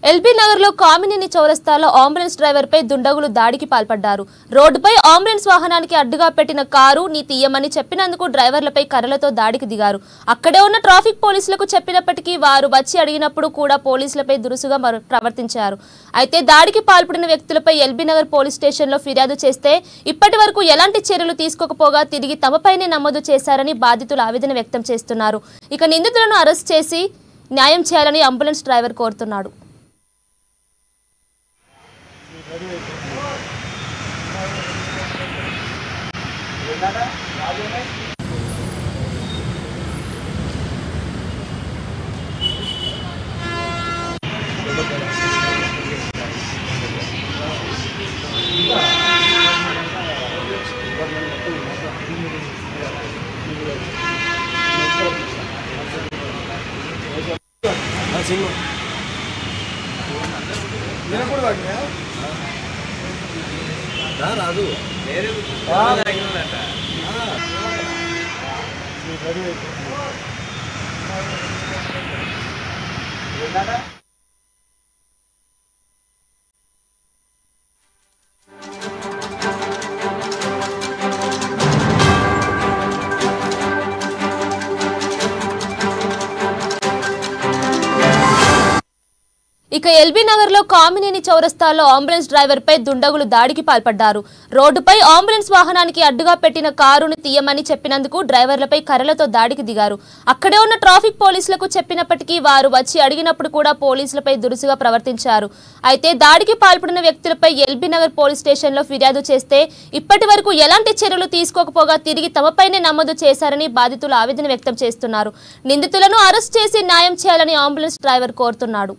LB Nagar లో కామినేని చౌరస్తాలో ambulance driver పై దుండగులు దాడికి పాల్పడ్డారు. రోడ్డుపై అంబులెన్స్ వాహనానికి అడ్డుగా పెట్టిన కారు నీ తీయమని చెప్పినందుకు డ్రైవర్లపై కర్రలతో దాడికి దిగారు. అక్కడే ఉన్న ట్రాఫిక్ పోలీసులకు చెప్పినప్పటికీ వారు వచ్చి అడిగినప్పుడు కూడా పోలీసులపై దురుసుగా ప్రవర్తించారు. అయితే దాడికి పాల్పడిన వ్యక్తులపై ఎల్బీ నగర్ పోలీస్ స్టేషన్లో ఫిర్యాదు చేస్తే ఇప్పటి వరకు ఎలాంటి చర్యలు తీసుకోకపోగా తిరిగి తమపైనే నమోదు చేశారని బాధితులు ఆవేదన వ్యక్తం చేస్తున్నారు. ఇక నిందితులను అరెస్ట్ చేసి న్యాయం చేయాలని అంబులెన్స్ డ్రైవర్ కోరుతున్నాడు. రాదు ఇక ఎల్బీ నగర్ లో కామినేని చౌరస్తాలో అంబులెన్స్ డ్రైవర్ పై దుండగులు దాడికి పాల్పడ్డారు. రోడ్డుపై అంబులెన్స్ వాహనానికి అడ్డుగా పెట్టిన కారును తీయమని చెప్పినందుకు డ్రైవర్లపై కర్రలతో దాడికి దిగారు. అక్కడే ఉన్న ట్రాఫిక్ పోలీసులకు చెప్పినప్పటికీ వారు వచ్చి అడిగినప్పుడు కూడా పోలీసులపై దురుసుగా ప్రవర్తించారు. అయితే దాడికి పాల్పడిన వ్యక్తులపై ఎల్బీ నగర్ పోలీస్ స్టేషన్లో ఫిర్యాదు చేస్తే ఇప్పటి వరకు ఎలాంటి చర్యలు తీసుకోకపోగా తిరిగి తమపైనే నమోదు చేశారని బాధితులు ఆవేదన వ్యక్తం చేస్తున్నారు. నిందితులను అరెస్ట్ చేసి న్యాయం చేయాలని అంబులెన్స్ డ్రైవర్ కోరుతున్నాడు.